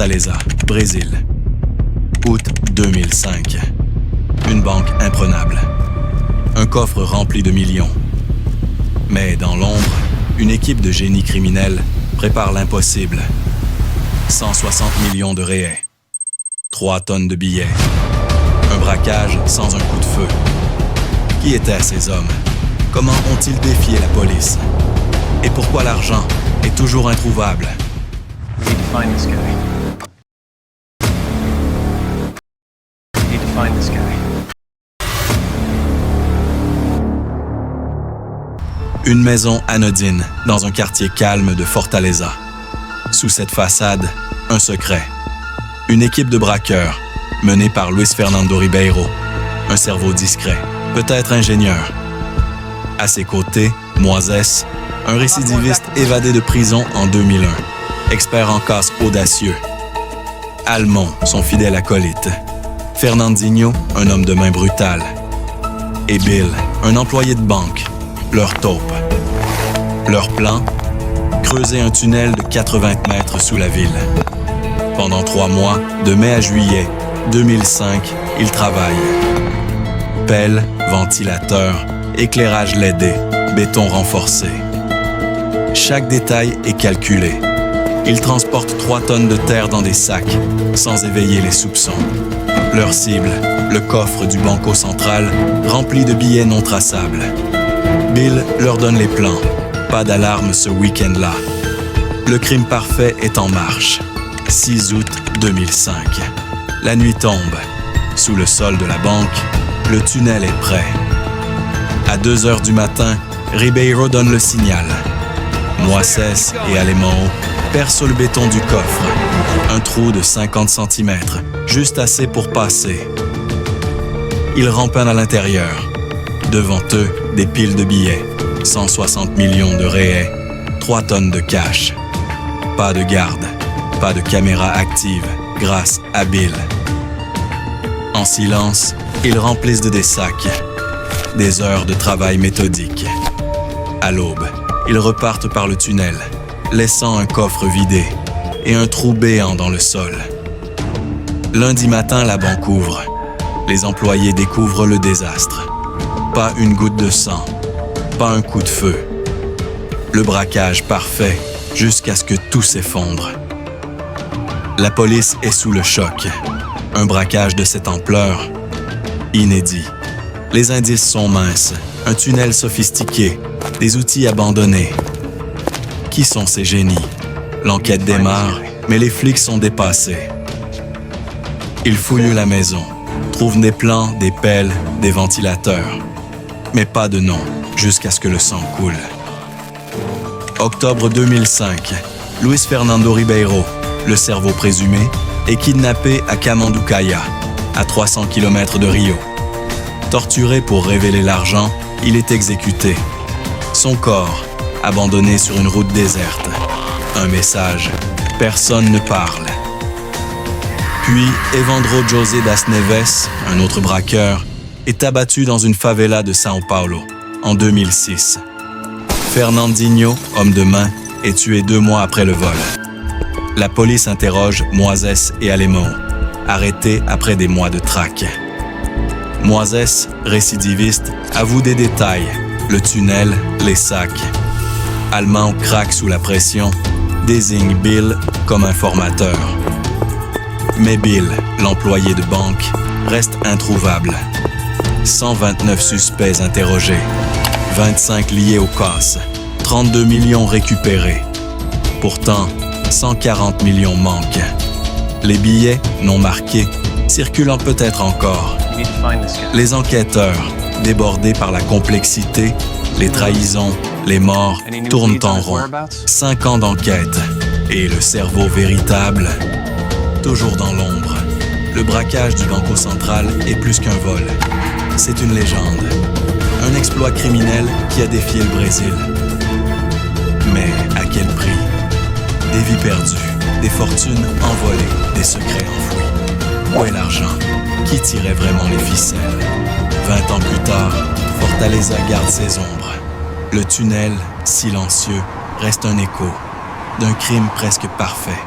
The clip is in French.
Fortaleza, Brésil. Août 2005. Une banque imprenable. Un coffre rempli de millions. Mais dans l'ombre, une équipe de génies criminels prépare l'impossible. 160 millions de réais. 3 tonnes de billets. Un braquage sans un coup de feu. Qui étaient ces hommes? Comment ont-ils défié la police? Et pourquoi l'argent est toujours introuvable? We need to find this guy. We need to find this guy. Une maison anodine dans un quartier calme de Fortaleza. Sous cette façade, un secret. Une équipe de braqueurs menée par Luis Fernando Ribeiro, un cerveau discret, peut-être ingénieur. À ses côtés, Moises, un récidiviste évadé de prison en 2001, expert en casse audacieux. Almon, son fidèle acolyte. Fernandinho, un homme de main brutal. Et Bill, un employé de banque, leur taupe. Leur plan? Creuser un tunnel de 80 mètres sous la ville. Pendant 3 mois, de mai à juillet 2005, ils travaillent. Pelle, ventilateur, éclairage LED, béton renforcé. Chaque détail est calculé. Ils transportent 3 tonnes de terre dans des sacs, sans éveiller les soupçons. Leur cible, le coffre du Banco Central, rempli de billets non traçables. Bill leur donne les plans. Pas d'alarme ce week-end-là. Le crime parfait est en marche. 6 août 2005. La nuit tombe. Sous le sol de la banque, le tunnel est prêt. À 2 heures du matin, Ribeiro donne le signal. Moises et Alemão percent le béton du coffre. Un trou de 50 cm, juste assez pour passer. Ils rampent à l'intérieur. Devant eux, des piles de billets. 160 millions de réais, 3 tonnes de cash. Pas de garde, pas de caméra active, grâce à Bill. En silence, ils remplissent des sacs. Des heures de travail méthodique. À l'aube, ils repartent par le tunnel, laissant un coffre vidé et un trou béant dans le sol. Lundi matin, la banque ouvre. Les employés découvrent le désastre. Pas une goutte de sang, pas un coup de feu. Le braquage parfait jusqu'à ce que tout s'effondre. La police est sous le choc. Un braquage de cette ampleur, inédit. Les indices sont minces, un tunnel sophistiqué, des outils abandonnés. Qui sont ces génies? L'enquête démarre, mais les flics sont dépassés. Ils fouillent la maison, trouvent des plans, des pelles, des ventilateurs. Mais pas de nom, jusqu'à ce que le sang coule. Octobre 2005, Luis Fernando Ribeiro, le cerveau présumé, est kidnappé à Camanducaia, à 300 km de Rio. Torturé pour révéler l'argent, il est exécuté. Son corps, abandonné sur une route déserte. Un message, personne ne parle. Puis, Evandro José das Neves, un autre braqueur, est abattu dans une favela de São Paulo en 2006. Fernandinho, homme de main, est tué 2 mois après le vol. La police interroge Moises et Alemão, arrêtés après des mois de traque. Moises, récidiviste, avoue des détails, le tunnel, les sacs. Alemão craque sous la pression, désigne Bill comme informateur. Mais Bill, l'employé de banque, reste introuvable. 129 suspects interrogés, 25 liés au casse, 32 millions récupérés. Pourtant, 140 millions manquent. Les billets, non marqués, circulant peut-être encore. Les enquêteurs, débordés par la complexité, les trahisons, les morts, tournent en rond. 5 ans d'enquête. Et le cerveau véritable, toujours dans l'ombre. Le braquage du Banco Central est plus qu'un vol. C'est une légende. Un exploit criminel qui a défié le Brésil. Mais à quel prix? Des vies perdues, des fortunes envolées, des secrets enfouis. Où est l'argent? Qui tirait vraiment les ficelles? 20 ans plus tard, Fortaleza garde ses ombres. Le tunnel, silencieux, reste un écho d'un crime presque parfait.